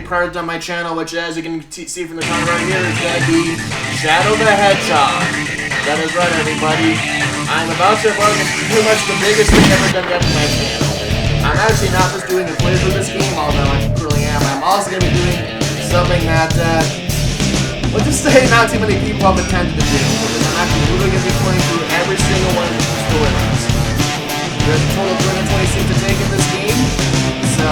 Cards on my channel, which, as you can see from the cover right here, is going to be Shadow the Hedgehog. That is right, everybody. I'm about to upload pretty much the biggest thing ever done yet to my channel. I'm actually not just doing the plays of this game, although I truly am. I'm also going to be doing something that, let's just say not too many people have attempted to do, because I'm actually really going to be playing through every single one of the storylines. There's a total of 226 to take in this game, so,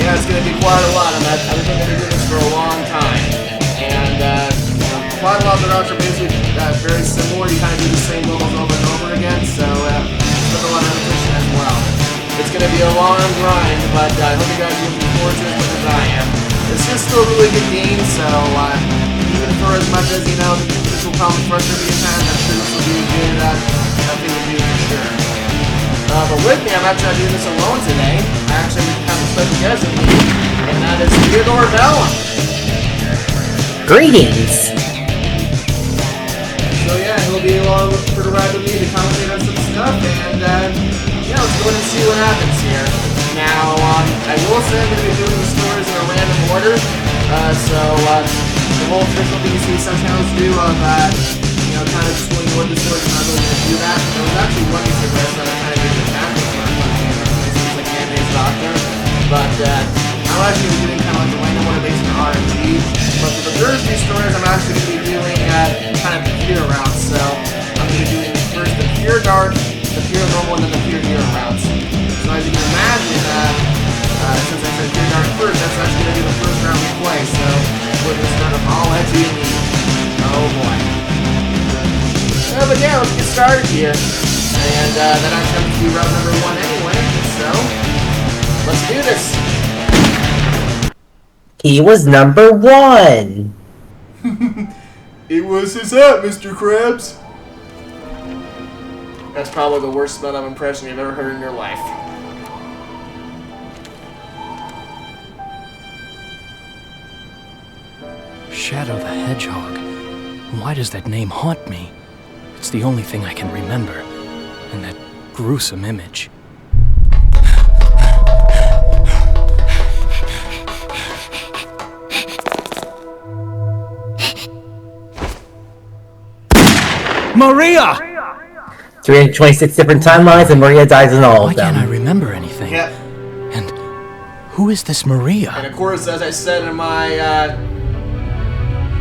yeah, it's going to be quite a lot. I've been going to do this for a long time. And quite a lot of the routes are basically very similar. You kind of do the same levels over and over again. So there's a lot of repetition as well. It's going to be a long grind, but I hope you guys are looking forward to it as much as I am. It's just still a really good game, so even for as much as, you know, this will probably frustrate me at times, I'm sure this will be a good thing to do for sure. But with me, I'm actually not doing this alone today. I actually have a special guest with me, and that is Theodore Bellum. Greetings! So yeah, he'll be along for the ride with me to commentate on some stuff, and yeah, let's go ahead and see what happens here. Now, I will say I'm going to be doing the stories in a random order, so the whole official thing you see some channels do of, you know, kind of just going what the stories, I'm not really going to do that. There was actually one YouTube where I started kind of doing the backwards for it seems like Andy's Doctor, but I'm actually going to be doing kind of like the random order based on RNG, but for the Thursday stories, I'm actually going to be doing kind of the pure routes, so I'm going to be doing first the pure dark, the pure normal, and then the pure hero routes. So as you can imagine, since I said pure dark first, that's actually going to be the first round we play, so we're going to start off all edgy and easy. Oh boy. But yeah, let's get started here. And that actually happens to be round number 1 anyway, so let's do this. He was number 1. It was his hat, Mr. Krabs. That's probably the worst spell-up impression you've ever heard in your life. Shadow the Hedgehog. Why does that name haunt me? It's the only thing I can remember. And that gruesome image. Maria! 326 different timelines, and Maria dies in all Why of them. can't I remember anything? Yeah. And who is this Maria? And of course, as I said in my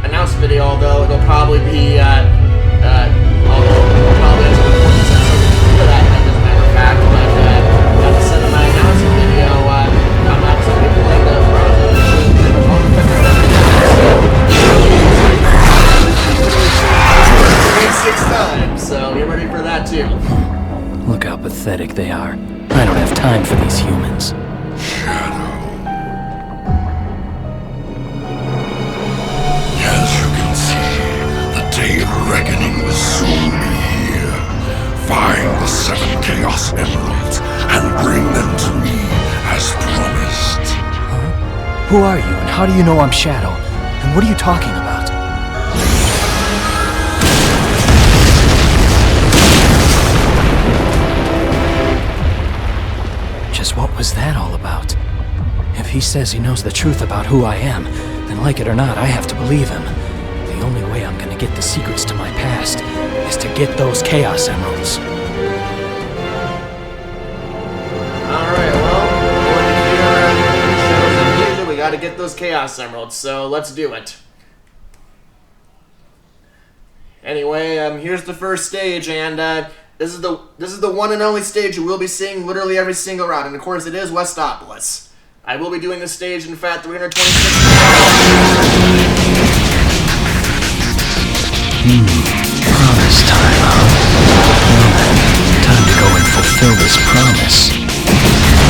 announcement video, although it'll probably be, they are. I don't have time for these humans. Shadow. As you can see, the day of reckoning will soon be here. Find the 7 Chaos Emeralds and bring them to me as promised. Huh? Who are you, and how do you know I'm Shadow? And what are you talking about? Just what was that all about? If he says he knows the truth about who I am, then like it or not, I have to believe him. The only way I'm gonna get the secrets to my past is to get those Chaos Emeralds. Alright, well, we gotta get those Chaos Emeralds, so let's do it. Anyway, here's the first stage, and this is the one and only stage you will be seeing literally every single round, and of course it is Westopolis. I will be doing this stage in FAT 326. Promise time, huh? Well then, time to go and fulfill this promise.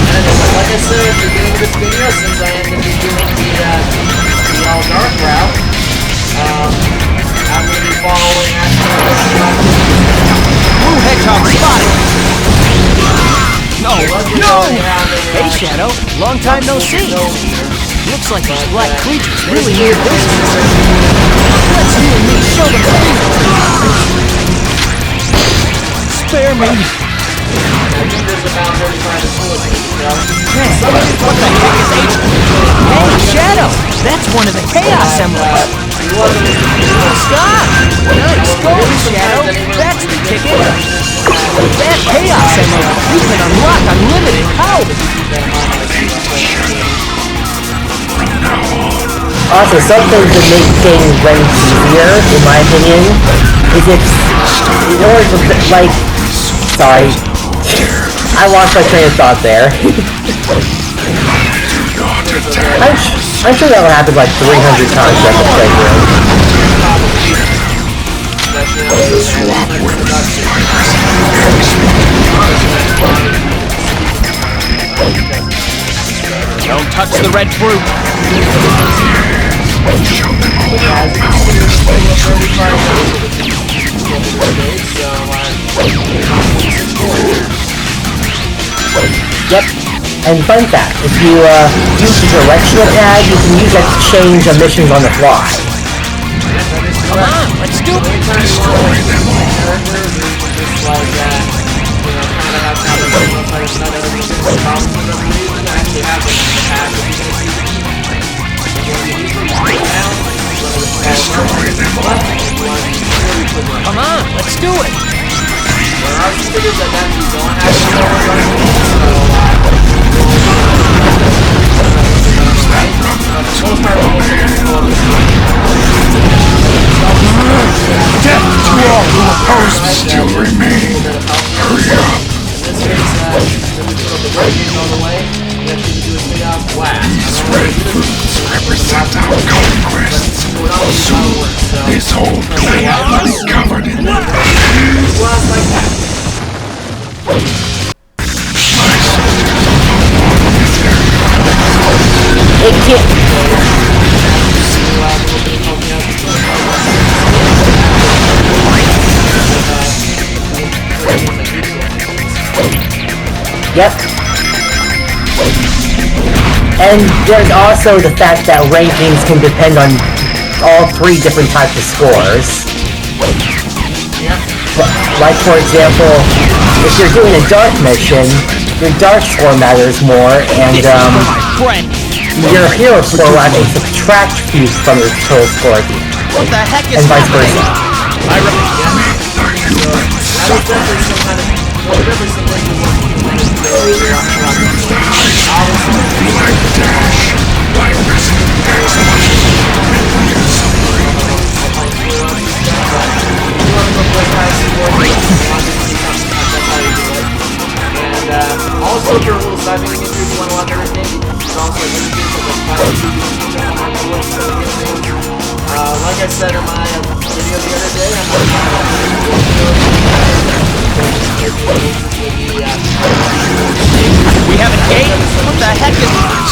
And like I said at the beginning of this video, since I am going to be doing the all dark route, I'm going to be following Ooh, Hedgehog spotted! No! Hey, Shadow. Long time no see. Looks like these black creatures really need business. Let's you and me show them pain. Spare me. What the heck is H? Hey, Shadow! That's one of the Chaos Emeralds. Stop! Nice going, Shadow. That's the ticket. With that Chaos Emerald, you can unlock unlimited power. Also, something to make things way easier, in my opinion, is in order to, like, sorry, I lost my train of thought there. I'm sure that will happen like 300 times during the playthrough. Don't touch the red fruit. Yep. And fun fact, if you use the directional pad, you can use that to change missions on the fly. Come on, let's do it! Destroy them Come on, let's do it! Death to all who oppose me! still remain. Hurry up. These red fruits represent our conquests. Soon, this whole planet will be covered in them. It can't... Yep. And there's also the fact that rankings can depend on all 3 different types of scores. Like, for example, if you're doing a dark mission, your dark score matters more, and your hero score will actually subtract views from your total score, What the heck is and vice happening? Also, for rules, I think if you want to watch everything, it's also like I said in my video the other day, I'm going to We have a gate? What the heck is...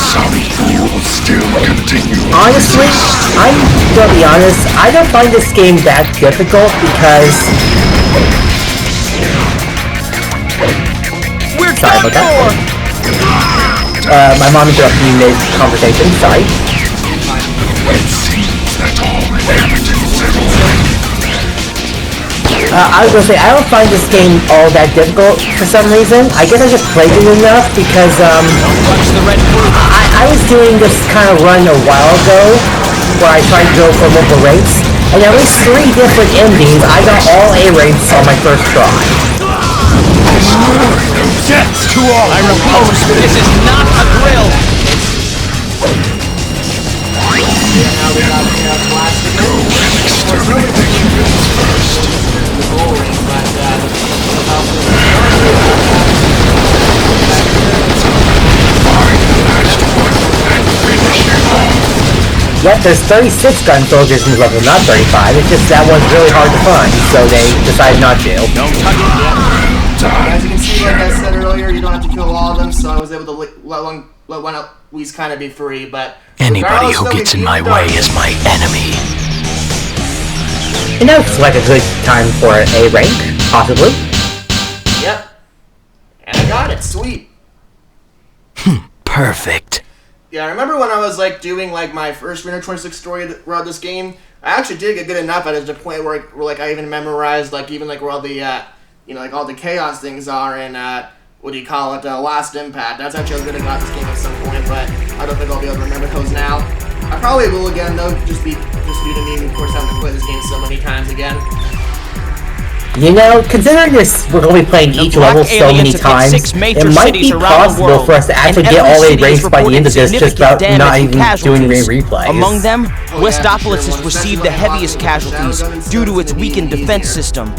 Some fools still continue. Honestly, I'm gonna be honest, I don't find this game that difficult because... We're Sorry done about that. for! My mom interrupted me mid-conversation, sorry. It seems that all inhabitants settle. I was gonna say, I don't find this game all that difficult for some reason. I guess I just played it enough because, Don't touch the red fruit. I was doing this kind of run a while ago, where I tried to go for local ranks, and at least 3 different endings, I got all A ranks on my first try. Death to all! I repose, this is not a grill! Now we got plastic. Exterminate the humans first. Find the last one and finish him off. Yep, there's 36 gun soldiers in this level, not 35. It's just that one's really hard to find, so they decided not to. Don't touch it yet. As you can see, like I said earlier, you don't have to kill all of them, so I was able to let one at least kind of be free, but... Anybody who gets in my way is my enemy. And that looks like a good time for a rank, possibly. Yep. And I got it, sweet. Perfect. Yeah, I remember when I was like doing like my first 326 story throughout this game, I actually did get good enough at it to the point where like I even memorized like even like where all the like all the chaos things are in what do you call it, Last Impact. That's actually how good I got this game at some point, but I don't think I'll be able to remember those now. I probably will again though, just due to me of course having to play this game so many times again. You know, considering this, we're going to be playing each level so many times, it might be possible for us to actually get all 8 ranks by the end of this just about not even doing any replays. Among them, Westopolis has received the heaviest casualties due to its weakened defense system.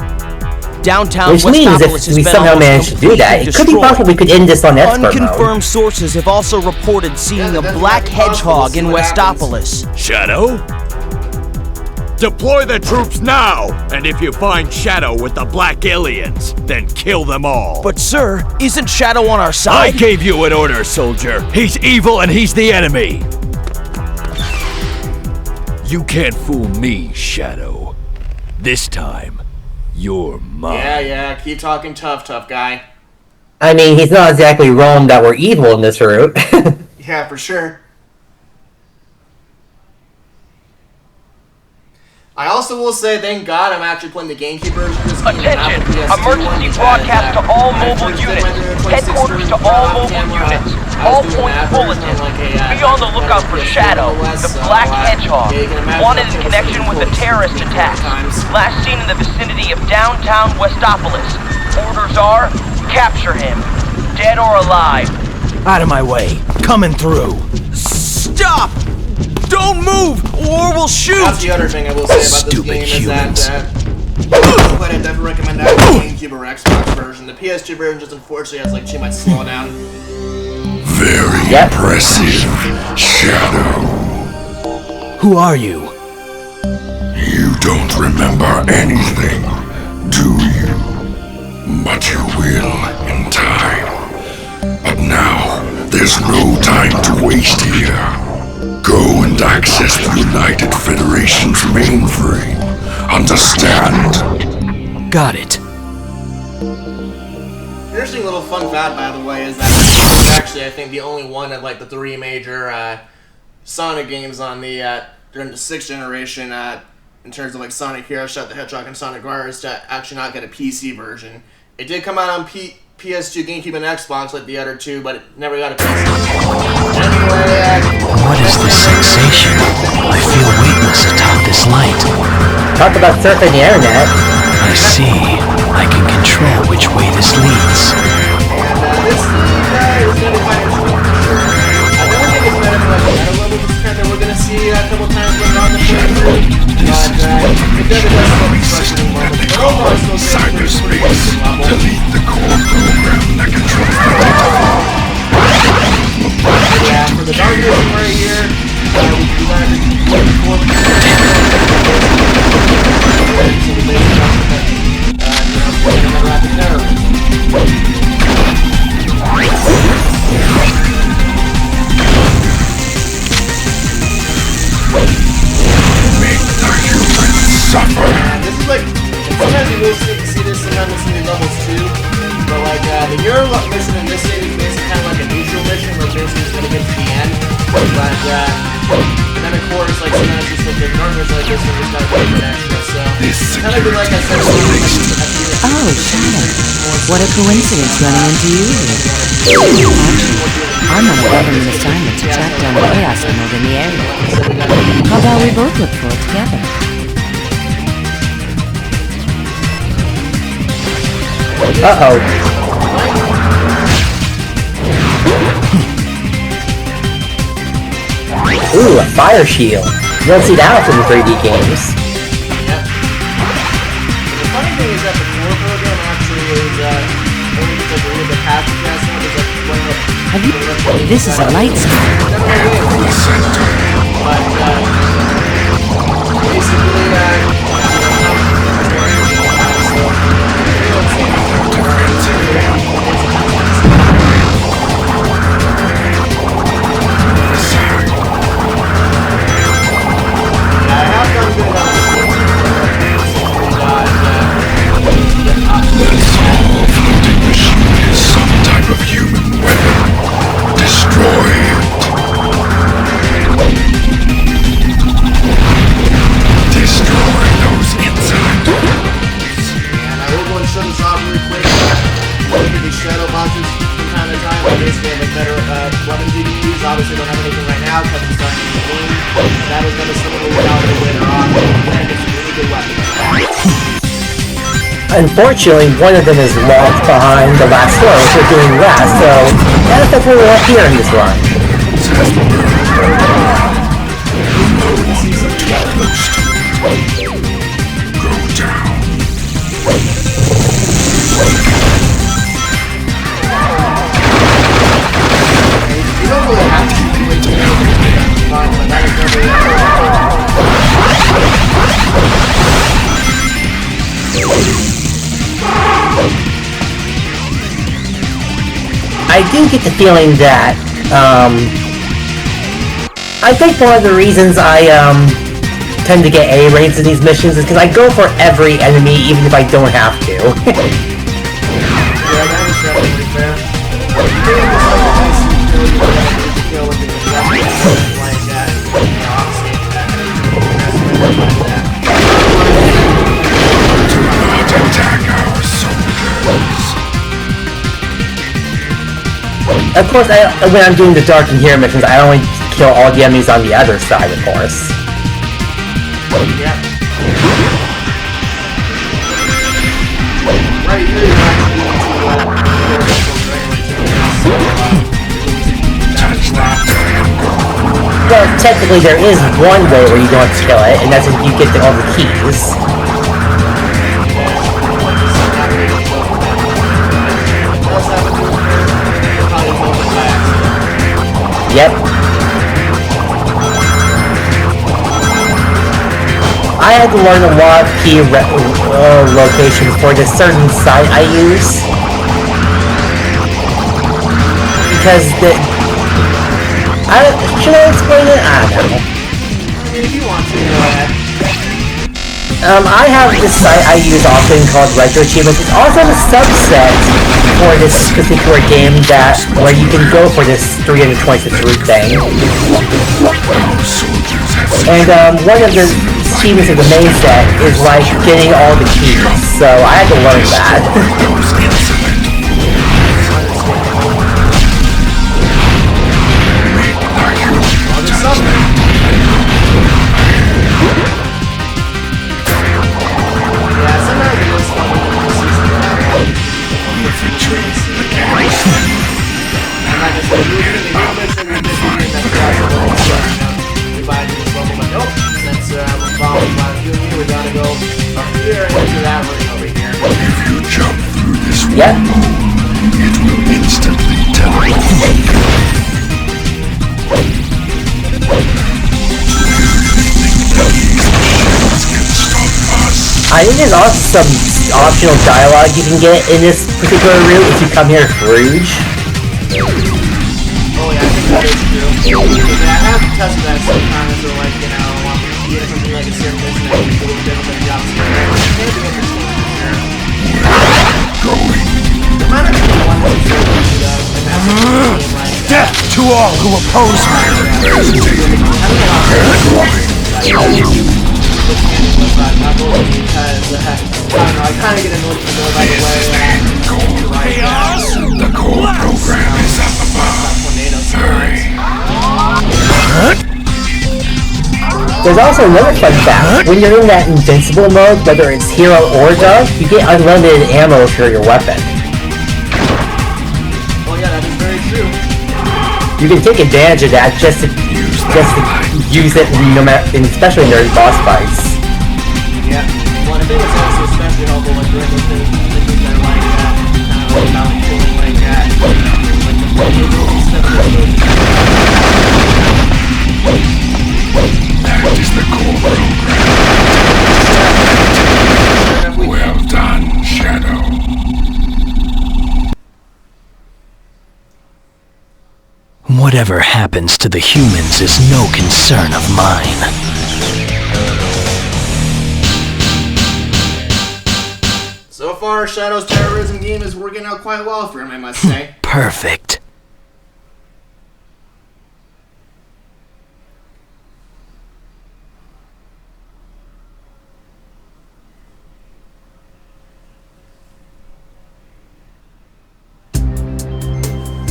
Downtown Which means if we somehow manage to do that, it could be possible we could end this on expert mode. Unconfirmed sources have also reported seeing a black hedgehog in Westopolis. Shadow? Deploy the troops now! And if you find Shadow with the black aliens, then kill them all. But sir, isn't Shadow on our side? I gave you an order, soldier. He's evil and he's the enemy. You can't fool me, Shadow. This time, you're mine. Yeah, keep talking tough guy. I mean, he's not exactly wrong that we're evil in this route. Yeah, for sure. I also will say, thank God I'm actually playing the GameCube version of this game. Attention! Emergency broadcast to all mobile units. Headquarters to all mobile units. All points bulletin. Be on the lookout for Shadow, the Black Hedgehog, wanted in connection with a terrorist attack. Last seen in the vicinity of downtown Westopolis. Orders are, capture him. Dead or alive. Out of my way. Coming through. Stop! Don't move, or we'll shoot! That's the other thing I will say about this game is that I definitely recommend that GameCube or Xbox version. The PS2 version just unfortunately has like too much slowdown. Very impressive, Shadow. Who are you? You don't remember anything, do you? But you will in time. But now, there's no time to waste here. Go and access the United Federation's mainframe. Understand? Got it. Interesting little fun fact, by the way, is that this is actually, I think, the only one of like the 3 major Sonic games on the during the 6th generation in terms of like Sonic Heroes, Shot the Hedgehog, and Sonic Warriors to actually not get a PC version. It did come out on PS2, GameCube, and Xbox like the other 2, but it never got a PC. Anyway, What is this sensation? I feel weightless atop this light. Talk about surfing the internet. I see. I can control which way this leads. this is going to be quite interesting. I don't think it's better for like a level that we're going to see a couple times around the playthrough, but it definitely does look frustrating moments. But overall, it's still Cyberspace. Delete the core program that controls the network. yeah, for the dark vision right here, we can do that. So the basic rapid terrorism. And then of course, like sometimes just like the corners like this, and just gotta put an extra. So kind of like I said. Oh, Shadow. What a coincidence running into you here. Actually, I'm on a government assignment to track down the Chaos Emerald in the area. How about we both look for it together? Uh-oh. Ooh, a fire shield. You don't see that often in 3D games. Yep. The funny thing is that the core program actually is only like a little bit past the gas one. It's like one of Have you? This is a light sky. But basically, of human weapon. Destroy it. Destroy those inside. And I will go and show this off really quick. Look at these shadow boxes from time to time. I basically have a better weapons you can use. Obviously don't have anything right now because it's not in the game. That is going to slowly work out later on. And it's a really good weapon. Unfortunately, one of them is locked behind the last door, which we're doing last, so that's what we're up here in this run. Go down. You don't really have to wait to but that is I do get the feeling that, I think one of the reasons I, tend to get A rates in these missions is because I go for every enemy even if I don't have to. yeah, that is definitely fair. Attack our soldiers. Of course, when I'm doing the Dark and Here missions, I only kill all the enemies on the other side, of course. Yeah. Right here, you Touch that. Well, technically there is one way where you don't kill it, and that's if you get all the keys. Yep. I had to learn a lot of key locations for this certain site I use. Because should I explain it? I don't know. if you want to, go ahead. I have this site I use often called Retro Achievements. It's also a subset for this particular game where you can go for this 326 route thing. And one of the achievements of the main set is like getting all the keys, so I had to learn that. If you jump through this wall, Yep. it will instantly teleport. I think there's also some optional dialogue you can get in this particular route if you come here to Bruges. Oh yeah, I think that is true. Yeah, I have tested that sometimes, so like, you know, get something like a certain mission that you do a bit of a job scaring. It may be interesting for sure. The amount of people want to do like, Death to all who oppose me! I kind of get annoyed with it right away. Chaos! The core program is up above. Hurry. There's also another fun fact. When you're in that invincible mode, whether it's hero or dark, you get unlimited ammo for your weapon. Oh yeah, that is very true. You can take advantage of that just to use it no matter, especially during boss fights. Yeah. Well, I think it's also especially helpful when doing those things that are like that, kind of like about feeling like that. That is the core program. Well done, Shadow. Whatever happens to the humans is no concern of mine. So far, Shadow's terrorism game is working out quite well for him, I must say. Perfect.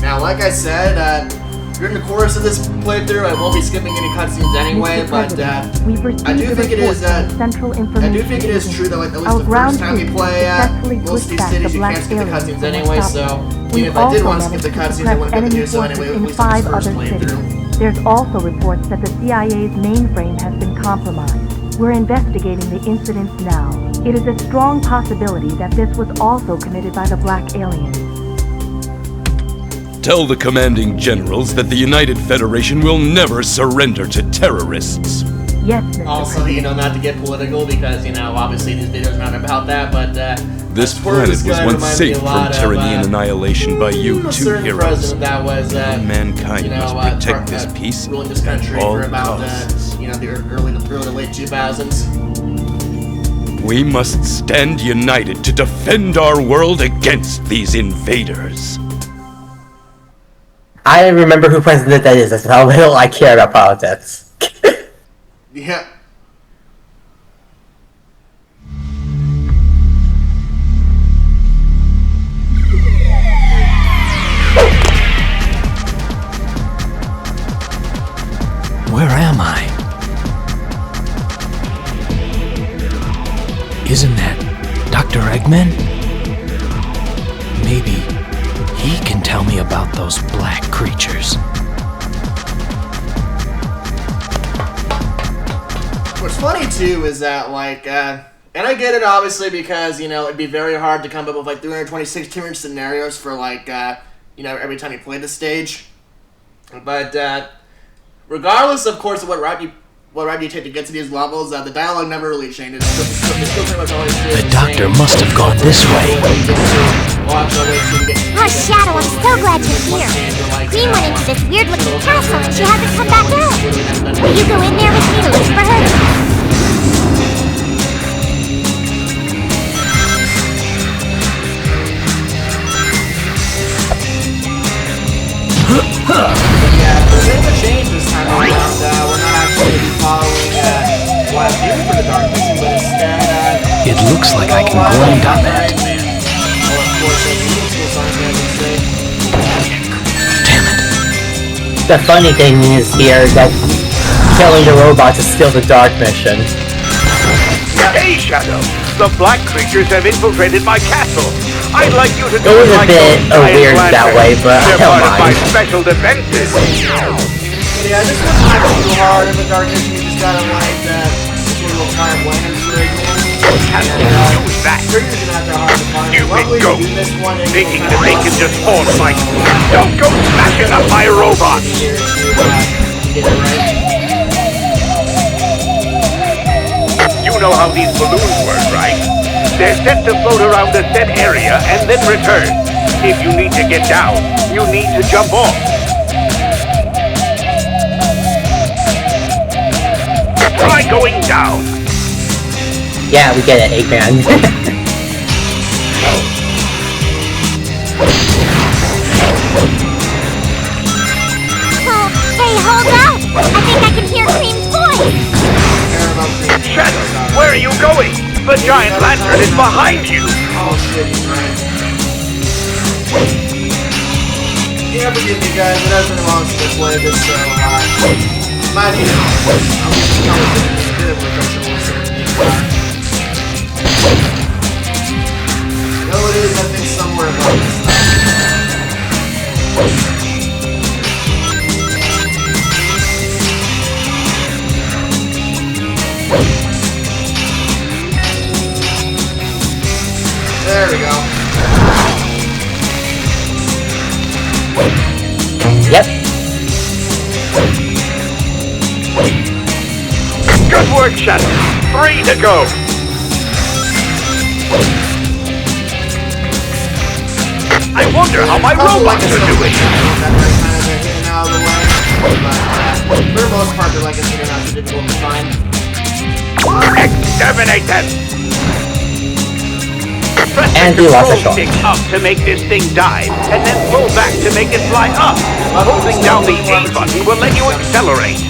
Now, like I said, during the course of this playthrough, I won't be skipping any cutscenes anyway, but I do think it is true that like at least the first time you play most of these cities, you can't skip the cutscenes anyway. So even if I did want to skip the cutscenes, I wouldn't get to do so anyway. At least on this first playthrough. There's also reports that the CIA's mainframe has been compromised. We're investigating the incidents now. It is a strong possibility that this was also committed by the Black Aliens. Tell the commanding generals that the United Federation will never surrender to terrorists. Yes, Mr. Also, not to get political, because, obviously these videos aren't about that, but, this planet was once safe from tyranny and annihilation by you two heroes. That was, mankind must protect this peace ruling this country at all for about, costs. the early to late 2000s. We must stand united to defend our world against these invaders. I remember who President that is. That's how little I care about politics. Yeah. Where am I? Isn't that Dr. Eggman? Maybe he can tell me about those black creatures. What's funny too is that and I get it obviously because it'd be very hard to come up with 326 different scenarios for every time you play the stage, but regardless of course of what route you take to get to these levels, the dialogue never really changes. It's still pretty much always the doctor must have gone this way. Oh, Shadow, I'm so glad you're here. Queen went into this weird-looking castle and she hasn't come back out. Will you go in there with me to look for her? Yeah, there's a bit of a change this time around. We're not actually going to be following what I'm doing for the Dark Mission, but instead, it looks like I can grind on that. Damn it. The funny thing is here that killing the robots is still the Dark Mission. Hey, Shadow! The black creatures have infiltrated my castle. I'd like you to do it was a bit weird that way, but I don't mind. My special defenses. Yeah, this one's not too hard in the Dark Mission. You just gotta this little time land straight in. Stupid goat! Thinking that they can just force my... Don't go smashing up my robots! You know how these balloons work, right? They're set to float around a set area and then return. If you need to get down, you need to jump off. Try going down. Yeah, we get it, Eggman. Hold up! I think I can hear Cream's voice! Shadow, where are you going? The giant lantern is behind you! Oh shit, he's right. Yeah, forgive me guys, it has been a while since I played this, so might need it. I'm just telling you, it's a bit of a refresher I know it is, I think, somewhere above this stuff. There we go. Yep. Good work, Shadow. 3 to go. I wonder how my robots are doing. For the most part, they're like they're not so difficult to find. Exterminate them! Press And the he lost a control shot. stick up to make this thing dive, and then pull back to make it fly up. Holding down the A button will let you accelerate.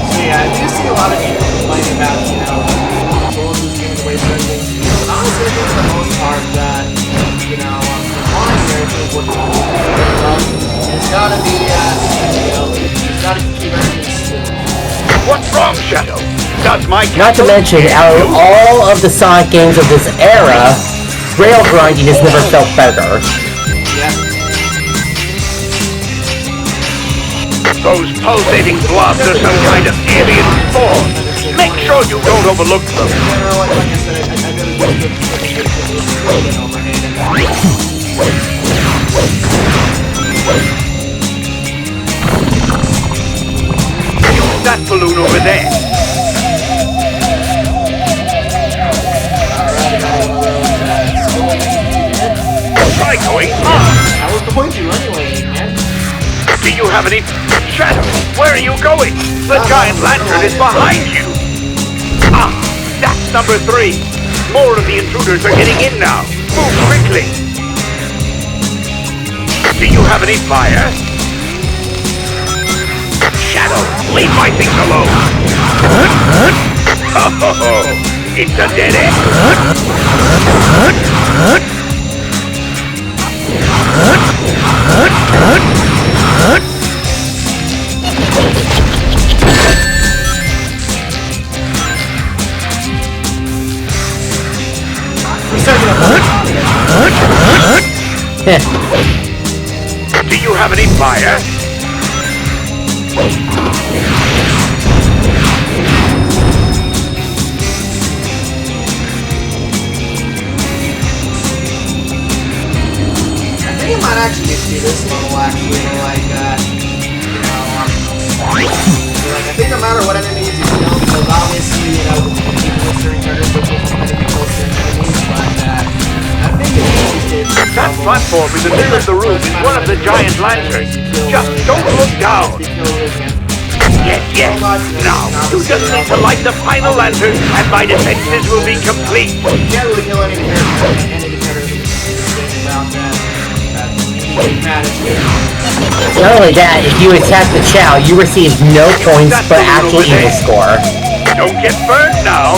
So yeah, I do see a lot of people complaining about, controls just giving away certain things. But honestly, I think for the most part that, the flying there is working really well. It's gotta be, it's gotta keep everything smooth. What's wrong, Shadow? Does my Not to mention, out of all of the Sonic games of this era, rail grinding has never felt better. Yeah. Those pulsating blobs are some kind of alien spawn. Make sure you don't overlook them. Like I said, I gotta do good overhand. Use that balloon over there. Try going up. I was going to anyway, man. Do you have any... Shadow, where are you going? The giant lantern is behind you. Ah, that's number 3. More of the intruders are getting in now. Move quickly. Do you have any fire? Shadow, leave my things alone. Oh, it's a dead end. Do you have any fire? I think it might actually be this level, actually, I think no matter what enemies you kill, because obviously, people certain characters will be close to enemies, but, I think it's that platform in the middle of the room is one of the giant lanterns. Just don't look down. Yes. Now, you just need to light the final lantern, and my defenses will be complete. You can't really kill any of the characters about that. Not only that, if you attack the Chow, you receive no points but actual evil score. Don't get burned now.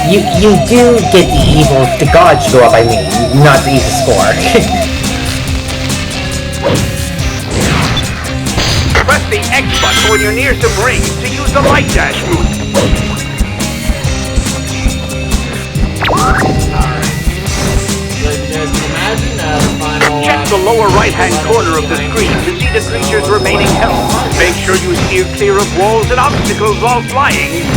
You do get the gods to go up, I mean, not the evil score. Press the X button when you're near some rings to use the light dash move. Check the lower right-hand corner of the screen to see the creature's remaining health. Make sure you steer clear of walls and obstacles while flying.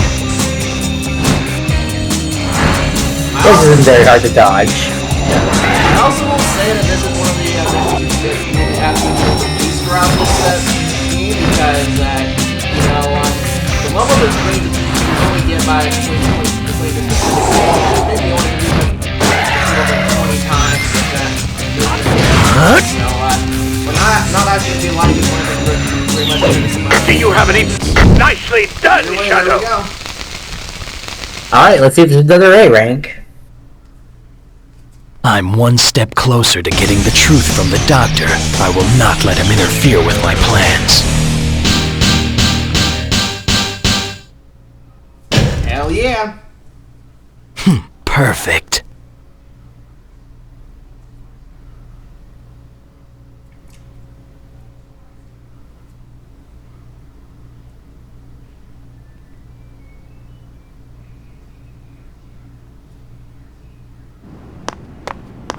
This isn't very hard to dodge. I also will say that this is one of the missions that you will have to do the least throughout this game because, the level of range that you can only get by between the specific I think you only do it over 20 times with that. So, we're not actually be like this one pretty much. Do you have any? Nicely done, Shadow! Alright, let's see if there's another A rank. I'm one step closer to getting the truth from the doctor. I will not let him interfere with my plans. Hell yeah. Perfect.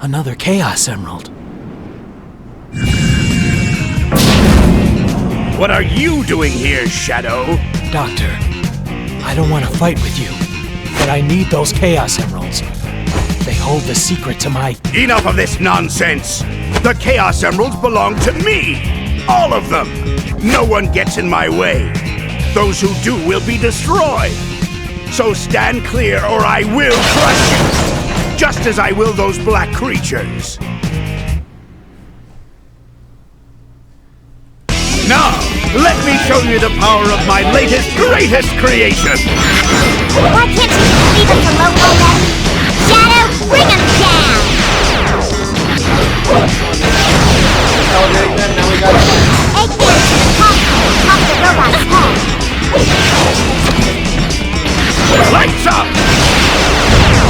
Another Chaos Emerald. What are you doing here, Shadow? Doctor, I don't want to fight with you, but I need those Chaos Emeralds. They hold the secret to my... Enough of this nonsense! The Chaos Emeralds belong to me! All of them! No one gets in my way. Those who do will be destroyed. So stand clear or I will crush you! Just as I will those black creatures. Now, let me show you the power of my latest, greatest creation! Why can't you just leave us alone already? Shadow, bring him down! Eggman to the top the robot's head. Lights up!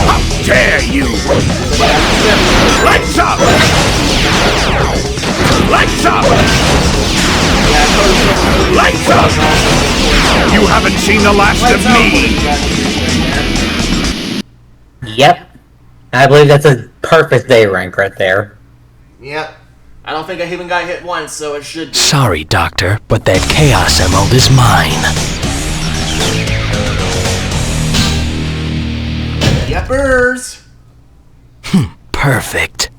How dare you! Lights up! Lights up! Lights up! You haven't seen the last of me! Yep. I believe that's a perfect day rank right there. Yep. I don't think I even got hit once, so it should be. Sorry, Doctor, but that Chaos Emerald is mine. Yepers! Perfect.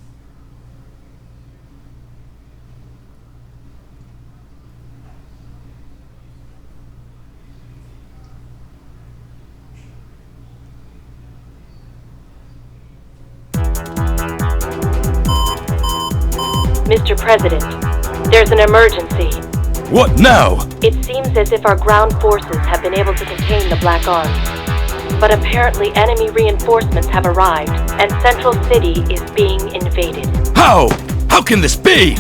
Mr. President, there's an emergency. What now? It seems as if our ground forces have been able to contain the Black Arms. But apparently enemy reinforcements have arrived, and Central City is being invaded. How? How can this be?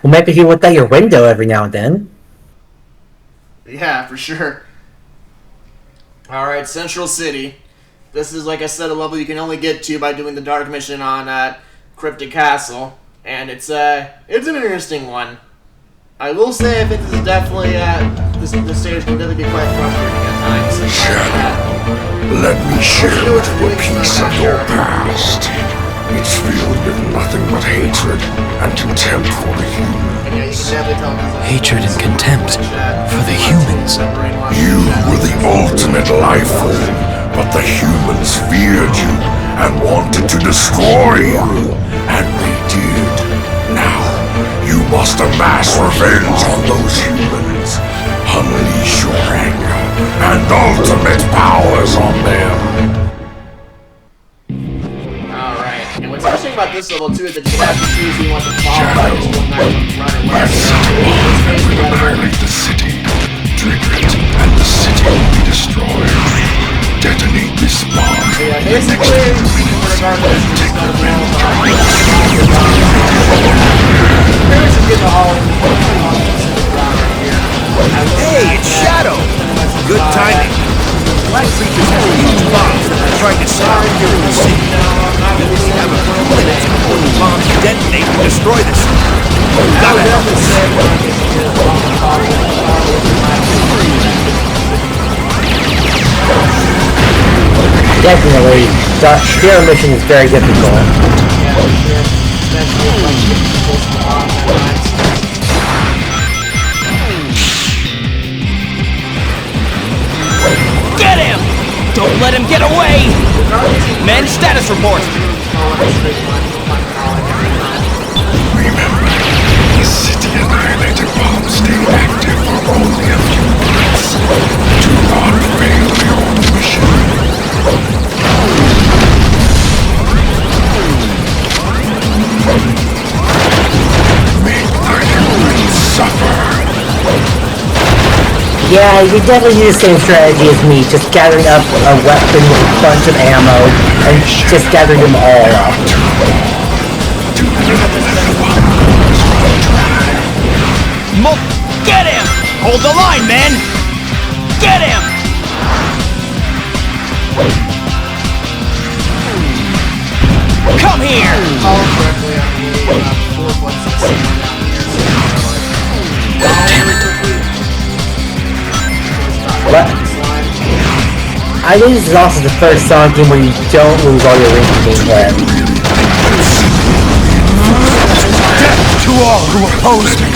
Well, maybe he looked out your window every now and then. Yeah, for sure. Alright, Central City. This is, like I said, a level you can only get to by doing the Dark Mission on Cryptic Castle. And it's an interesting one. I will say I think this is definitely, this stage can definitely be quite frustrating at times. Shadow, let me share with you a piece of your past. It's filled with nothing but hatred and contempt for the humans. Hatred and contempt for the humans. You were the ultimate life form, but the humans feared you and wanted to destroy you. And they did. Now, you must amass revenge on those humans. Unleash your anger and ultimate powers on them. Alright, and what's interesting about this level too is that you can actually choose who you want to follow. Let's annihilate the city. Trigger it, and the city will be destroyed. Detonate this bomb. Yeah, basically, regardless, take revenge on Hey, it's Shadow! Good timing. Black creatures have huge bombs that are trying to stop here in the city. We only have a few minutes before the bombs detonate and destroy the city. Gotta help us. Definitely, the Spear mission is very difficult. Get him! Don't let him get away! Men, status report! Remember, the city annihilator bomb stayed active for only a few minutes. Do not fail your mission. Make the humans suffer. Yeah, you definitely use the same strategy as me, just gathering up a weapon with a bunch of ammo, and just gathering them all up. Get him! Hold the line, men! Get him! Come here! What? I think this is also the first Sonic game where you don't lose all your rings being hit. Death to all who oppose me!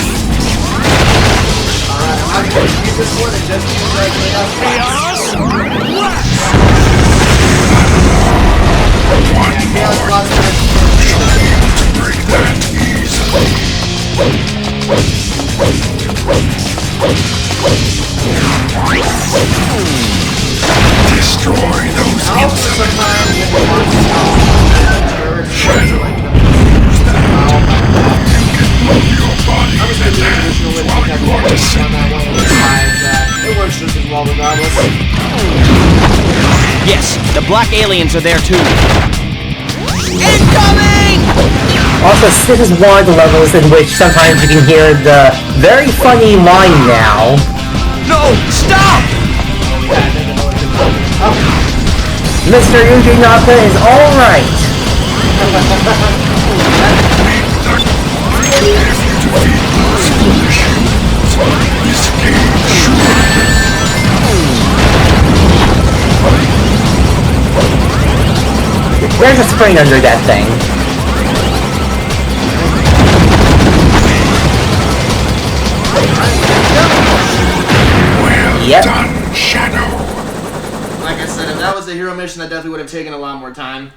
Destroy those insolent. Shadow. You can move your body and hands while you are descending. It works just as well regardless. Yes, the black aliens are there too. Incoming! Also, this is one of the levels in which sometimes you can hear the very funny line now. No, stop! Mr. Yuji Naka is alright. There's a spring under that thing. Well done, Shadow. Like I said, if that was a hero mission, that definitely would have taken a lot more time.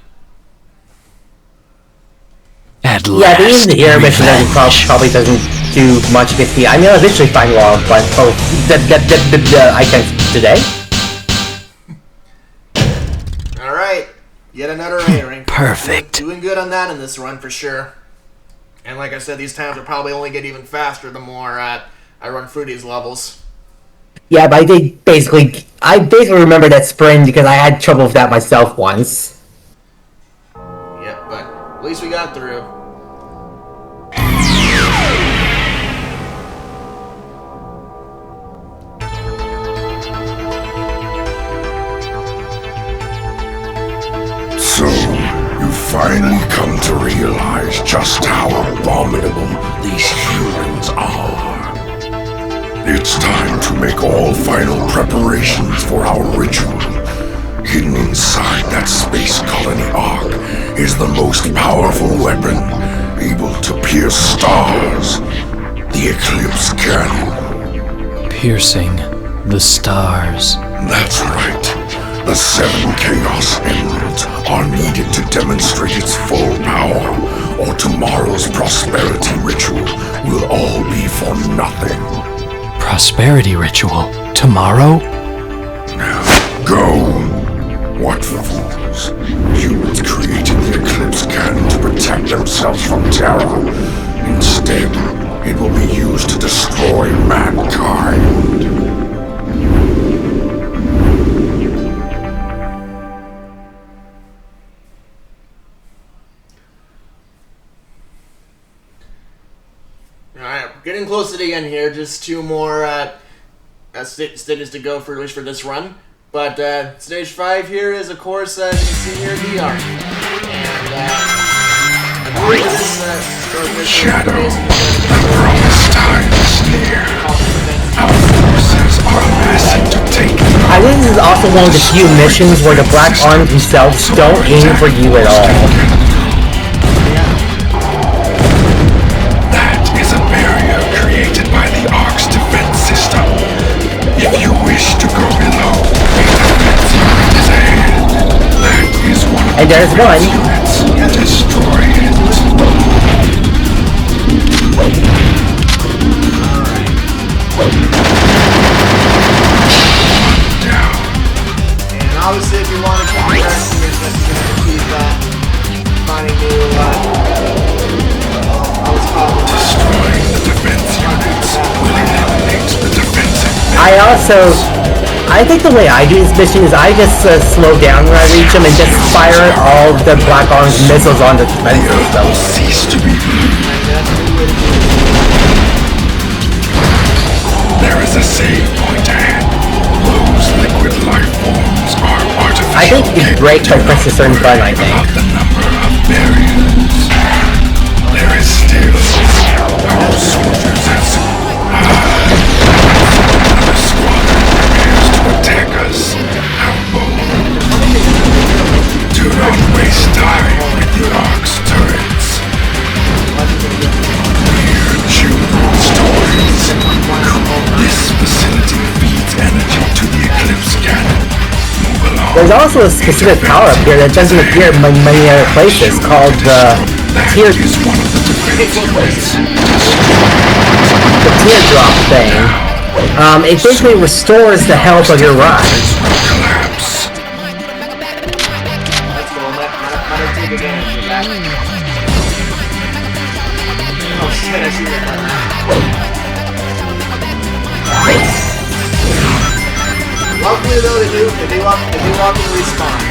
At Yeah, last, the hero mission probably doesn't do much against the. I mean, I'll eventually find all, but the items today. Alright, yet another A rank. Perfect. Doing good on that in this run for sure. And like I said, these times will probably only get even faster the more I run through these levels. Yeah, but I basically remember that sprint because I had trouble with that myself once. Yep, but at least we got through. So, you finally come to realize just how abominable these humans are. It's time to make all final preparations for our ritual. Hidden inside that space colony ark is the most powerful weapon, able to pierce stars. The Eclipse Cannon. Piercing the stars. That's right. The 7 Chaos Emeralds are needed to demonstrate its full power, or tomorrow's prosperity ritual will all be for nothing. Prosperity ritual? Tomorrow? Now, go! What fools! Humans created the Eclipse Cannon to protect themselves from terror. Instead, it will be used to destroy mankind. Alright, getting close to the end here. Just 2 more stages to go for at least for this run. But stage 5 here is, of course, as you can see here, the arc. And Shadow, the promised time is near. Our forces are amassing to take it. I think this is also one of the few missions where the Black Arms themselves don't aim for you at all. That is a barrier created by the Ark's defense system. If you wish to go below, a defense unit is ahead. That is one of And there's one. units. Destroy it. Down. And obviously, if you want to keep progressing, you're just going to keep finding new, Destroying the defense units will eliminate the defensive. I I think the way I do this mission is I just slow down when I reach them and just fire all the Black Arm's missiles on the defenses. So. Cease to be. There is a save point ahead. Those liquid life forms are artificial. I think you break by pressing a certain button, I think. About the number of barriers. There is still our soldiers have another squadron prepares to attack us. How bold. Do not waste time with the Ark's turrets. Weird children's stories. This facility feeds energy to the Eclipse cannon. Move along. There's also a specific power up here that doesn't appear in many other places called the teardrop thing. It basically restores the health of your rod. Collapse. Let's go. Let take advantage of that. Oh shit, I see that. Luckily though, they do walk and respawn.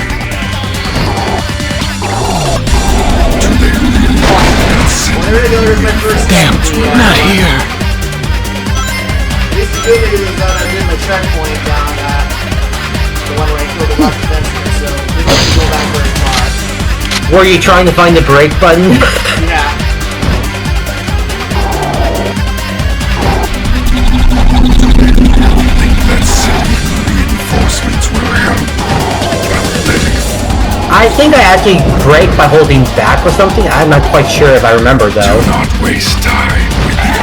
Well, there we go, here's my first Damn, not here. At least the good news is that I did my checkpoint down the one where I killed the left defenseman, so we don't have to go back very far. Were you trying to find the break button? Yeah. I think I actually break by holding back or something. I'm not quite sure if I remember though. Do not waste time with the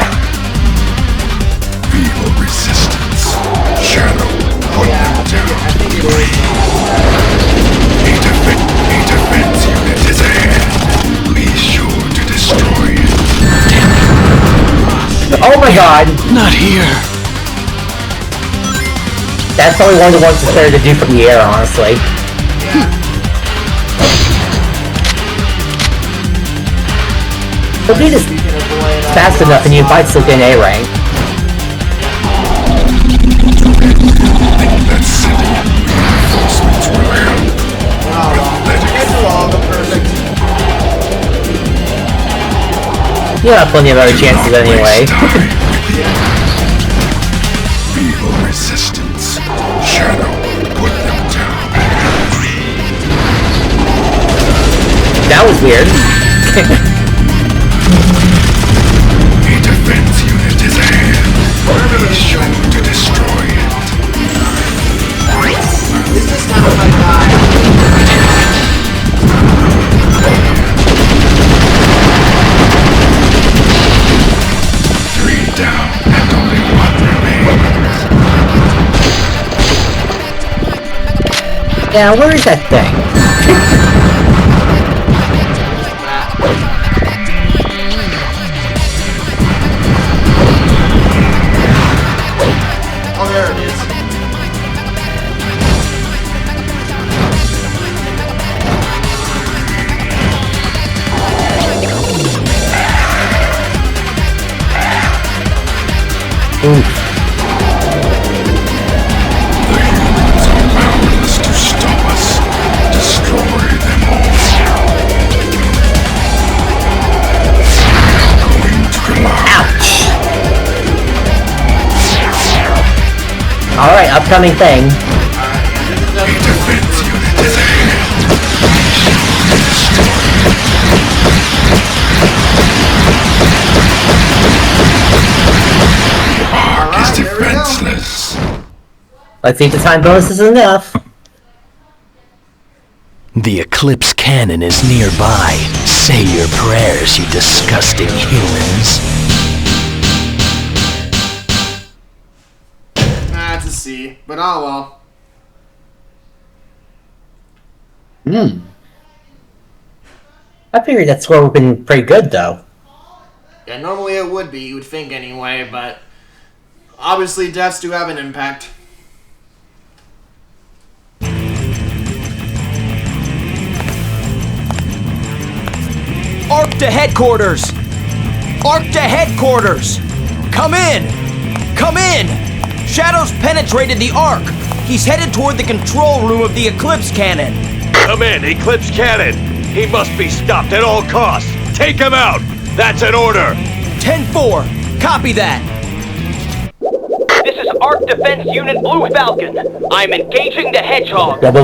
feeble resistance. Shadow, put them down. A defense unit is ahead. Be sure to destroy it. Oh my god! Not here. That's probably one of the ones that's better to do from the air, honestly. But do this fast enough and you might still get an A rank. You'll have plenty of other chances anyway. Feeble resistance. Shadow, put them down. That was weird. A defense unit is ahead. Be sure to destroy it. This is kind of my guy. 3 down and only 1 remains. Yeah, where is that thing? Oh, there it is. Oof. The humans are powerless to stop us. Destroy them all. Going to collapse. Ouch! Alright, upcoming thing. A defense unit is ahead. The Ark is defenseless. Let's see if the time bonus is enough. The Eclipse cannon is nearby. Say your prayers, you disgusting humans. That's a C, but oh well. I figured that score would have been pretty good though. Yeah, normally it would be, you would think anyway, but obviously deaths do have an impact. Arc to headquarters! Arc to headquarters! Come in! Come in! Shadow's penetrated the Ark. He's headed toward the control room of the Eclipse Cannon. Come in, Eclipse Cannon. He must be stopped at all costs. Take him out. That's an order. 10-4. Copy that. This is Ark Defense Unit Blue Falcon. I'm engaging the Hedgehog. Shadow,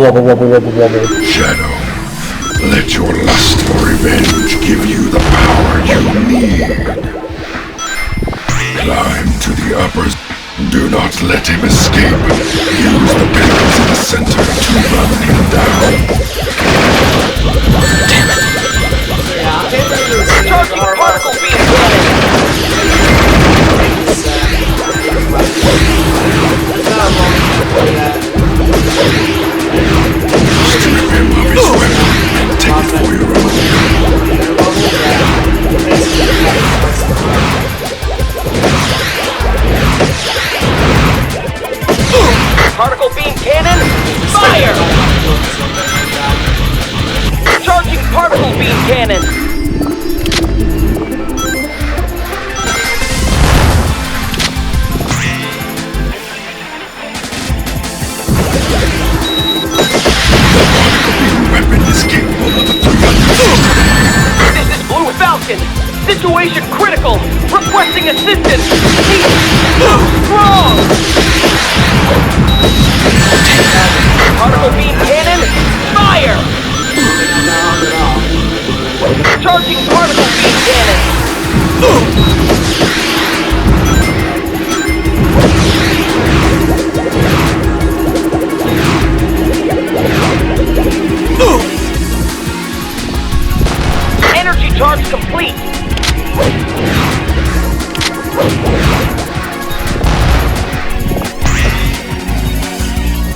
let your lust for revenge give you the power you need. Climb to the uppers. Do not let him escape. Use the pillars in the center to run him down. Damn it. Charging particle beam cannon. Strip him of his weapon and take it for your own. Particle beam cannon. Fire! Charging particle beam cannon. Weapon is capable of a 360. This is Blue Falcon. Situation critical. Requesting assistance. He's strong. Particle beam cannon. Fire! Charging particle beam cannon. Energy charge complete.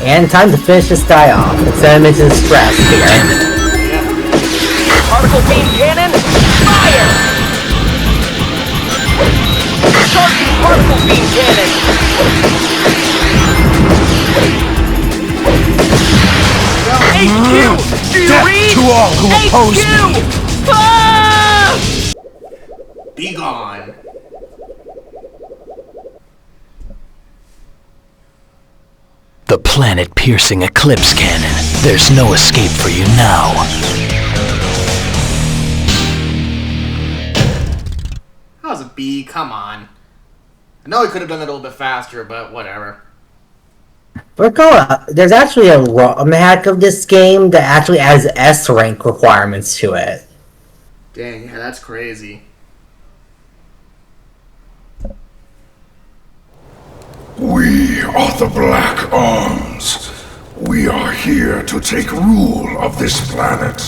And time to finish this guy off. Let's send him into stress here. Particle beam cannon. Fire! Charging particle beam cannon. HQ! Do you read? To all who oppose HQ! me. Ah! Be gone. The planet-piercing Eclipse Cannon. There's no escape for you now. How's it B? Come on. I know he could have done it a little bit faster, but whatever. There's actually a hack of this game that actually has S rank requirements to it. Dang, yeah, that's crazy. We are the Black Arms. We are here to take rule of this planet.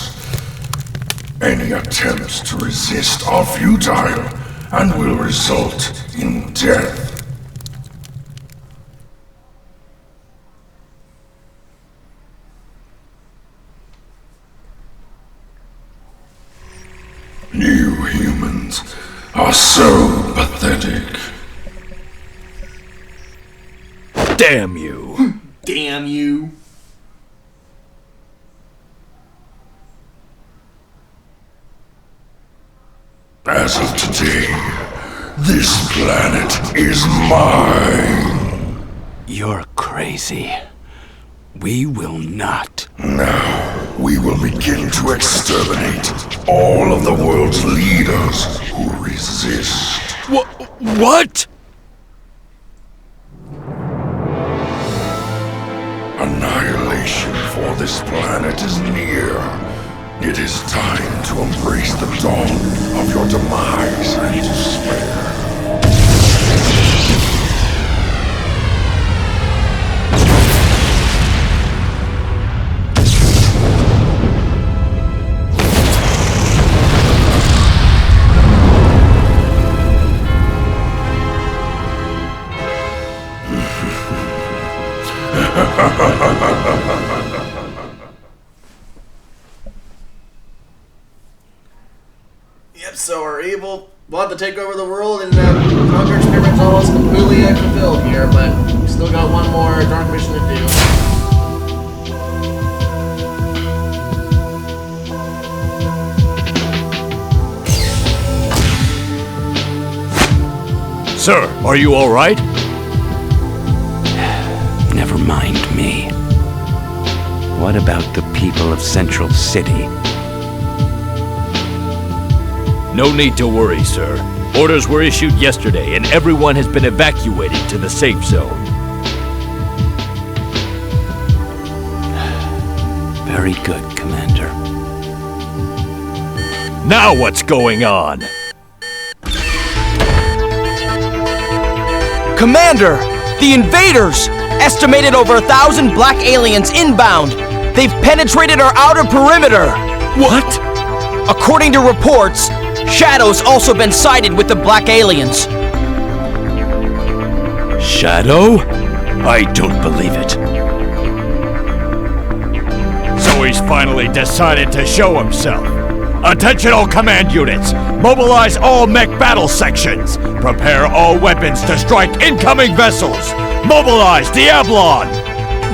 Any attempts to resist are futile and will result in death. You humans are so pathetic. Damn you. Damn you. As of today, this planet is mine. You're crazy. We will not. Now, we will begin to exterminate all of the world's leaders who resist. What? Annihilation for this planet is near. It is time to embrace the dawn of your demise and despair. Yep, so we'll have to take over the world, and hunger experiment's almost completely fulfilled here, but we still got one more dark mission to do. Sir, are you all right? mind me. What about the people of Central City? No need to worry, sir. Orders were issued yesterday, and everyone has been evacuated to the safe zone. Very good, Commander. Now what's going on? Commander! The invaders! Estimated over 1,000 black aliens inbound! They've penetrated our outer perimeter! What? According to reports, Shadow's also been sighted with the black aliens. Shadow? I don't believe it. So he's finally decided to show himself. Attention all command units! Mobilize all mech battle sections! Prepare all weapons to strike incoming vessels! Mobilize Diablon!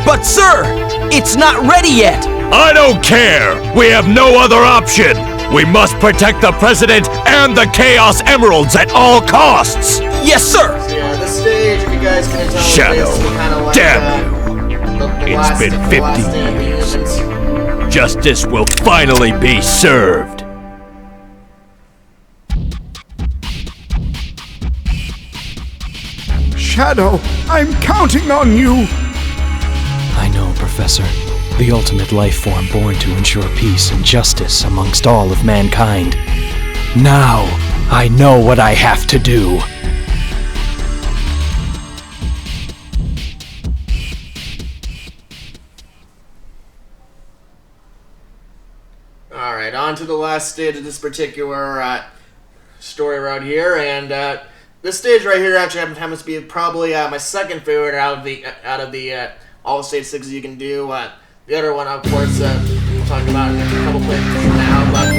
But sir, it's not ready yet! I don't care! We have no other option! We must protect the President and the Chaos Emeralds at all costs! Yes, sir! So yeah, this stage, if you guys can tell, Shadow, is kind of like, damn you! It's been 50 years. Justice will finally be served! Shadow, I'm counting on you! I know, Professor. The ultimate life form born to ensure peace and justice amongst all of mankind. Now, I know what I have to do. Alright, on to the last stage of this particular story right here, and this stage right here actually happens to be probably my second favorite out of the all stage 6 you can do. The other one, of course, we'll talk about in a couple plays now, but it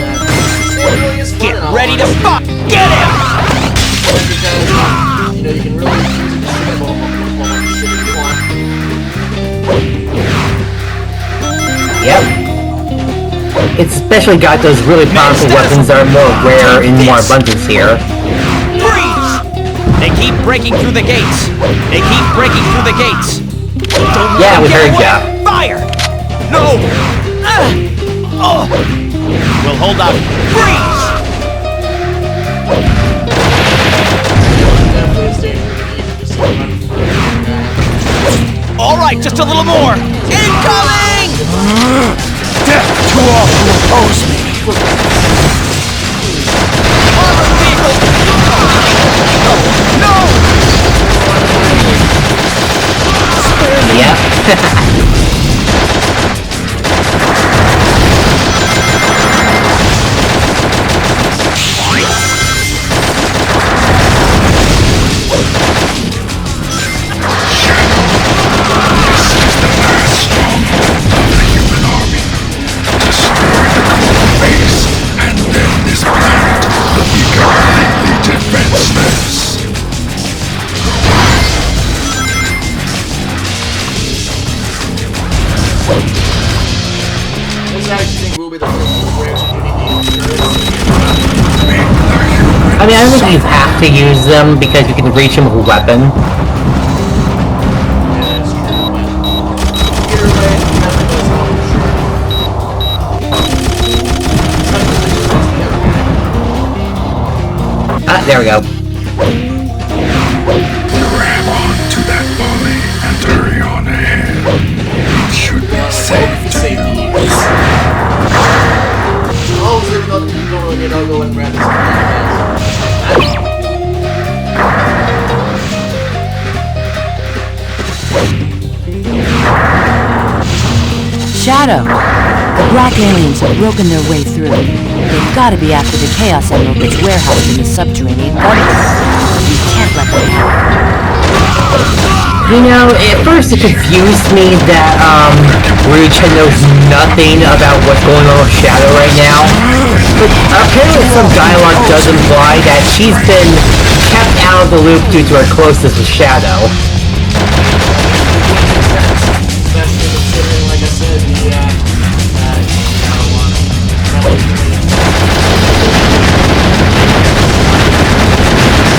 really is fun. Get ready to fuck! Get him! Because, you know, you can really use it to shoot up a whole bunch of shit if you want. Yep. It's especially got those really powerful weapons that are more rare in more abundance here. Freeze! They keep breaking through the gates! They keep breaking through the gates! Yeah, we heard ya. Fire! No! We'll hold out. Freeze! Alright, just a little more! Incoming! Death to all who oppose me! Armored vehicle! No! Yep. I mean, I don't think you have to use them because you can reach them with a weapon. Ah, there we go. Grab on to that volley and hurry on ahead. It should be safe to use. I'll go and grab this. Shadow! The black aliens have broken their way through. They've got to be after the Chaos Emerald that's warehoused in the subterranean bunker. You can't let them out. You know, at first it confused me that, Ryucha knows nothing about what's going on with Shadow right now. But apparently some dialogue does imply that she's been kept out of the loop due to her closeness with Shadow.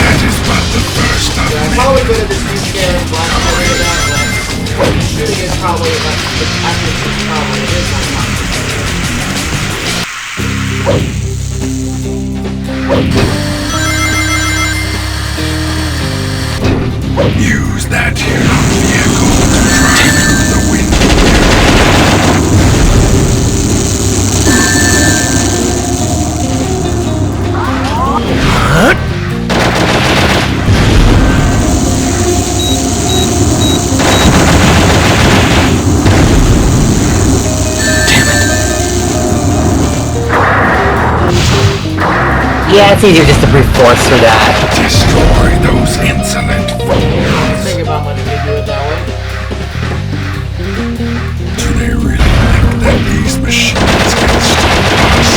That is but the first of many. Probably better just use Black shooting Use that human vehicle to drive through the wind. Yeah, it's easier just to brute force for that. Destroy those insolent fools. Think about money they do it that way. Do they really think that these machines can stop us?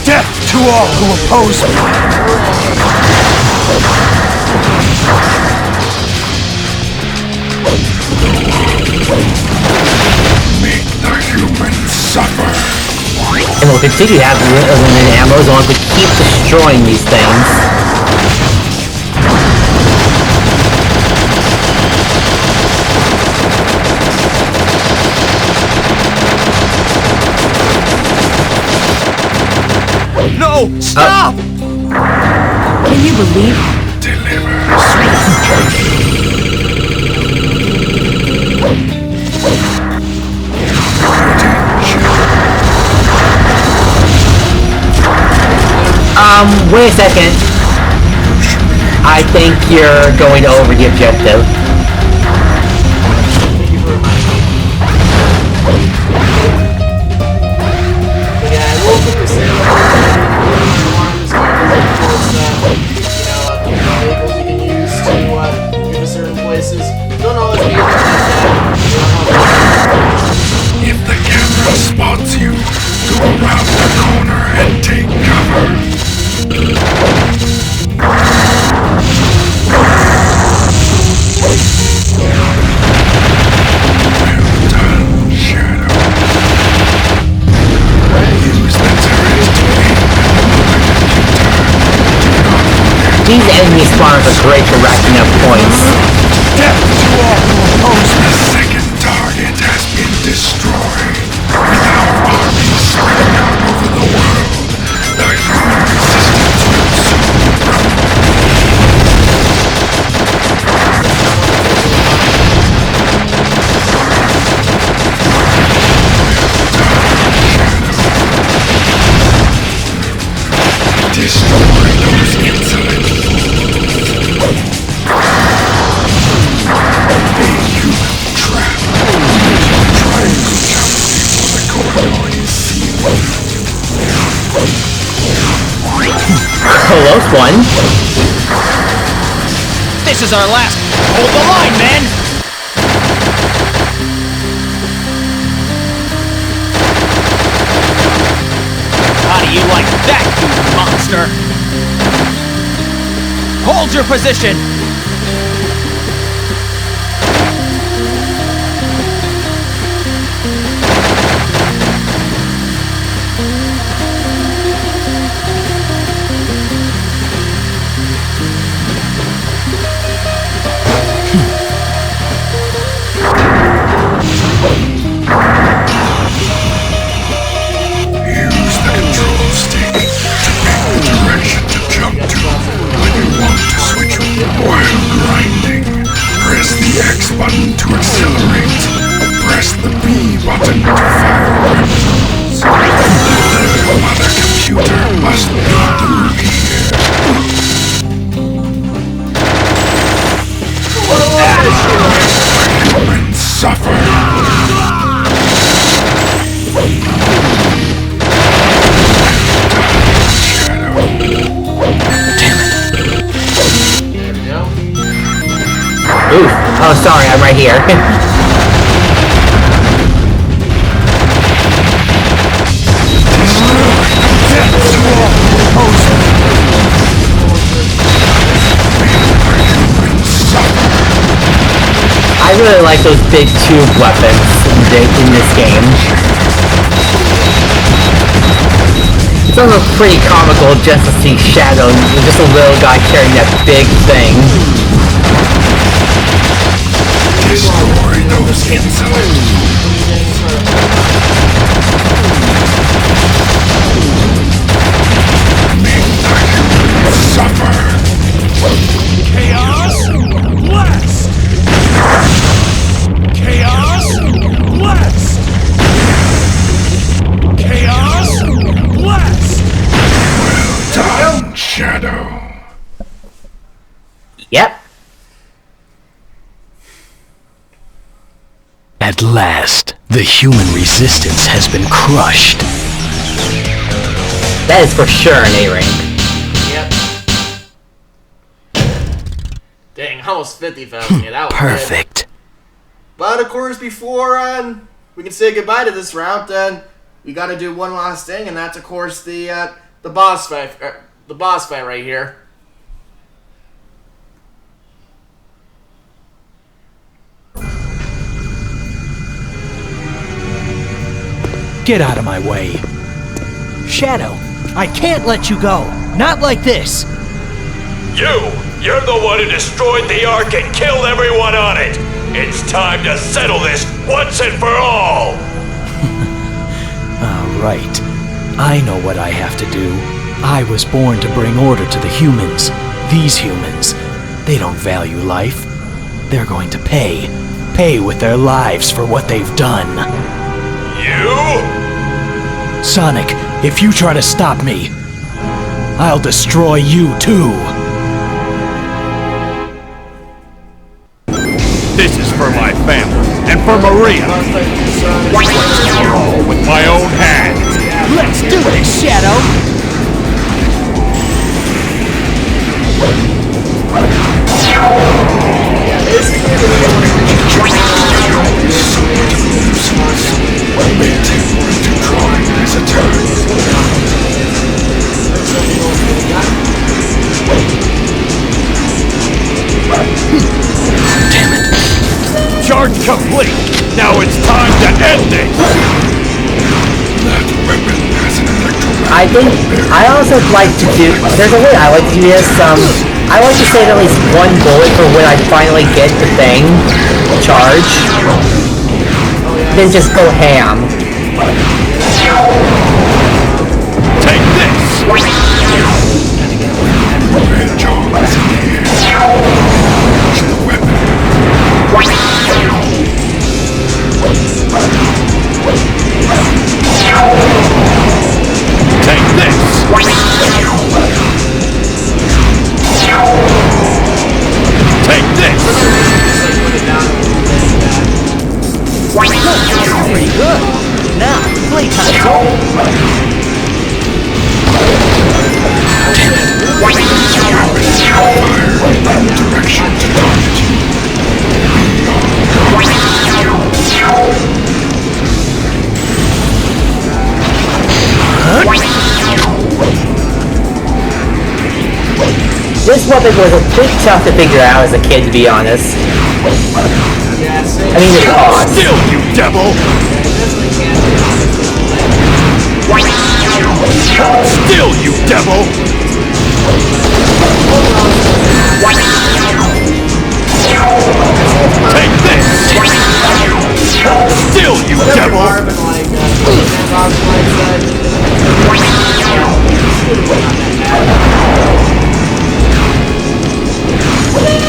Death to all who oppose me! Make the humans suffer. And we'll continue to have limited ammo as long as we keep destroying these things. No! Stop! Can you believe it? Deliver. Wait a second. I think you're going over the objective. Yeah, I will put this in. Vehicles you can use to get to certain places. Don't always be able to do that. If the camera spots you, go around the corner and take cover. Well done, Shadow. Use the turret to aim at the computer. These enemy spawners are great for racking up points. Death to all who oppose me! The second target has been destroyed. With our armies spreading out over the world, the human resistance will soon crumble. Destroy those insolent fools. A human trap. Try to jump before the corridor is sealed. Close one. This is our last. Hold the line, man! How do you like that, you monster? Hold your position! Use the control stick to pick the direction to jump to when you want to switch while grinding. Press the X button to accelerate. Press the B button to fire weapons. The mother computer must be through here. Humans suffer. Oof. Oh, sorry, I'm right here. I really like those big tube weapons in this game. It's almost pretty comical just to see Shadow, just a little guy carrying that big thing. Destroy those insolent. Make the humans suffer. Chaos Blast! Chaos Blast! Chaos Blast! Well done, Shadow. Yep. At last, the human resistance has been crushed. That is for sure an A rank. Yep. Dang, almost 50,000. Yeah, that was Perfect. Good. But of course, before we can say goodbye to this route, we got to do one last thing, and that's of course the boss fight. The boss fight right here. Get out of my way. Shadow, I can't let you go. Not like this. You're the one who destroyed the Ark and killed everyone on it. It's time to settle this once and for all. Right. I know what I have to do. I was born to bring order to the humans. These humans, they don't value life. They're going to pay with their lives for what they've done. You? Sonic, if you try to stop me, I'll destroy you too. This is for my family and for Maria. With my own hands. Let's do this, Shadow. Damn it. Charge complete. Now it's time to end this. That weapon has an electromagnetic. I think I also like to do. There's a way I like to do this. I like to save at least one bullet for when I finally get the thing charged. Then just go ham. Take this. Hedgehog is in here. Watch the weapon. Take this. Take this. Pretty good. Now, playtime's over. Direction to target you. This weapon was a bit tough to figure out as a kid, to be honest. I mean, it's odd. Still, you devil! Still, you devil! Take this! Still, you devil!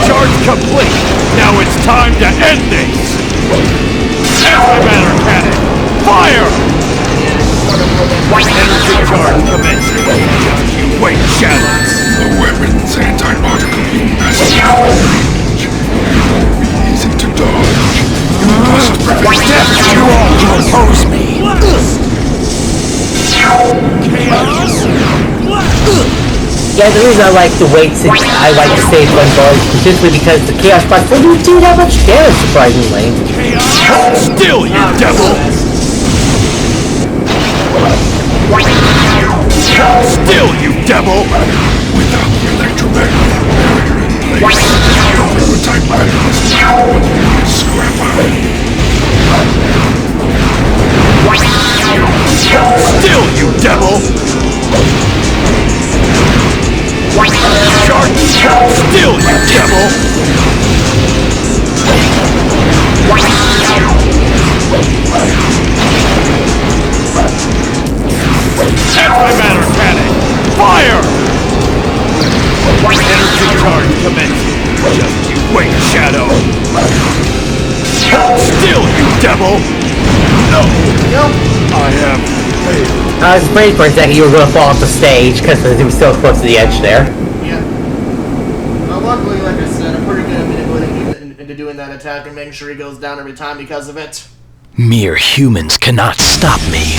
Charge complete! Now it's time to end this! Antimatter cannon! Fire! Energy charge commencing! Just you wait, Shadow! The weapon's anti-particle beam has power range. It won't be easy to dodge. You must prevent Death, you all oppose me! Chaos! Yeah, the reason I like to wait since I like to save one bullet is simply because the Chaos Blast doesn't do that much damage, surprisingly. Chaos! Still, you devil! Still, you devil! without the electromagnetic barrier in place. The prototype weapon is now what we need to scrap out. Still, you devil! Charge! Still, you devil! Shadow! Still, you devil! No! I have failed. I was afraid for a second you were going to fall off the stage because he was so close to the edge there. Yeah. Well, luckily, like I said, I'm pretty good at manipulating into doing that attack and making sure he goes down every time because of it. Mere humans cannot stop me.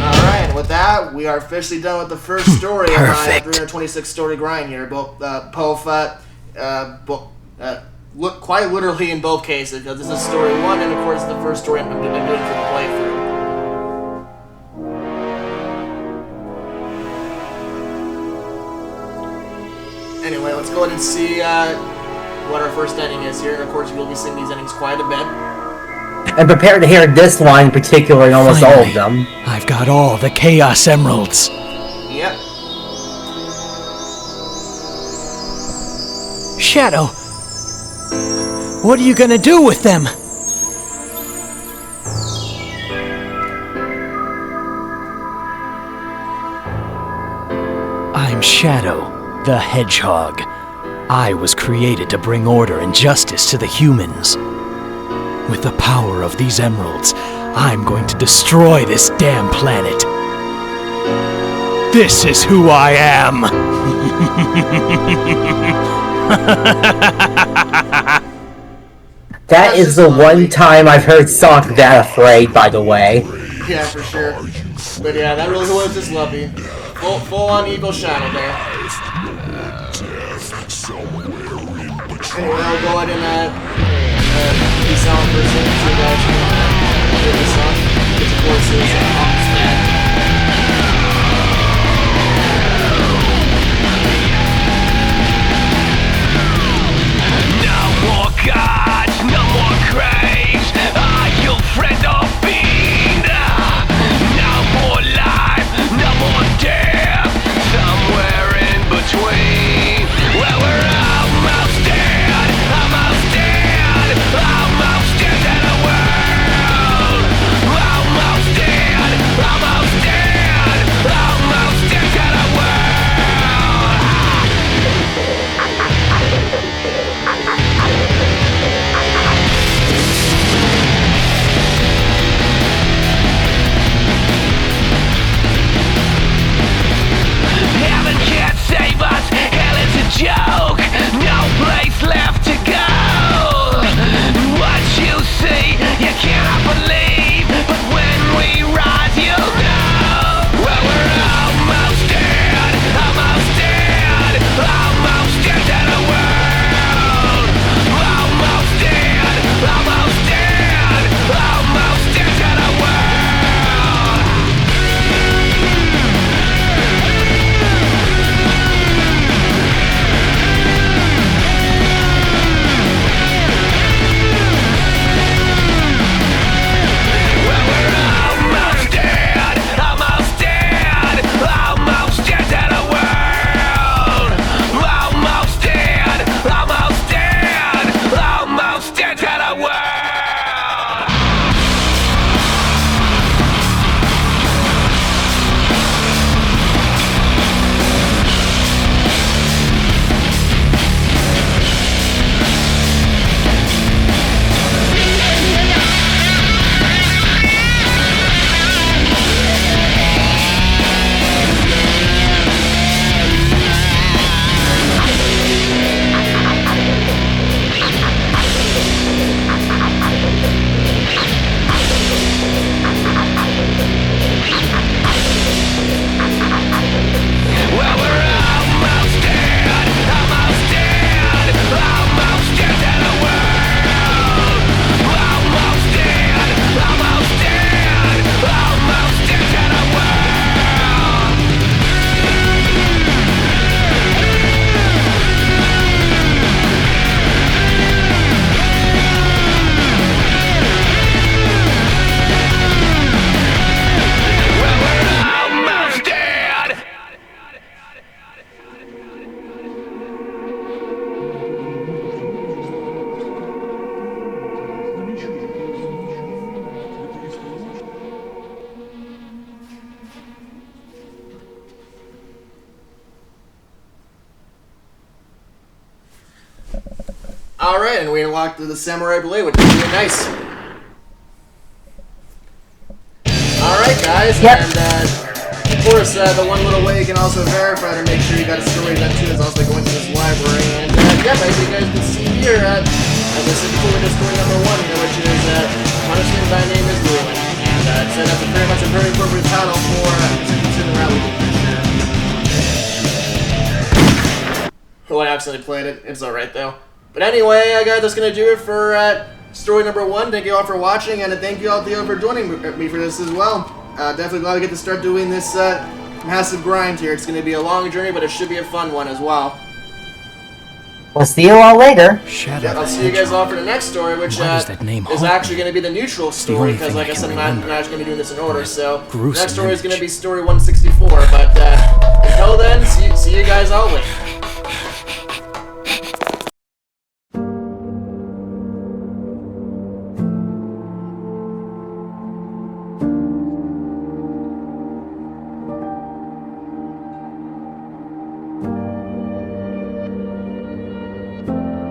Alright, with that, we are officially done with the first story of my 326 story grind here. Both look quite literally in both cases, because this is story 1, and of course the first story I'm doing for the playthrough. Anyway, let's go ahead and see what our first ending is here. And of course, we'll be seeing these endings quite a bit. And prepare to hear this one in particular in almost all of them. I've got all the Chaos Emeralds. Yep. Shadow, what are you gonna do with them? I'm Shadow, the Hedgehog. I was created to bring order and justice to the humans. With the power of these emeralds, I'm going to destroy this damn planet. This is who I am! That is the one time I've heard Sonic that afraid, by the way. Yeah, for sure. But yeah, that really was just lovely. Full on evil Shadow there. Anyway, I'll go ahead and be silent for a second so you guys can hear the song. Which of course is Oxford. No more gods, no more craze. Are you friend or fiend? No more life, no more death. Somewhere in between, where we're almost dead, almost dead, almost dead to the world. Almost dead, Alright, and we unlocked the Samurai Blade, which is really nice. Alright, guys, and of course, the one little way you can also verify to make sure you got a story done too is also going to this library. And yeah, as you guys can see here, as I said before, we're just story number 1, which is Punishment Thy Name is Ruin. And I'd say that's very much a very appropriate title for the rally game. Oh, I accidentally played it. It's alright though. But anyway, guys, that's going to do it for story number 1. Thank you all for watching, and thank you all, Theo, for joining me for this as well. Definitely glad to get to start doing this massive grind here. It's going to be a long journey, but it should be a fun one as well. We'll see you all later. Yeah, I'll see you guys all for the next story, which is actually going to be the neutral story, because like I said, I'm not actually going to be doing this in order. So the next story is going to be story 164, but until then, see you guys all later.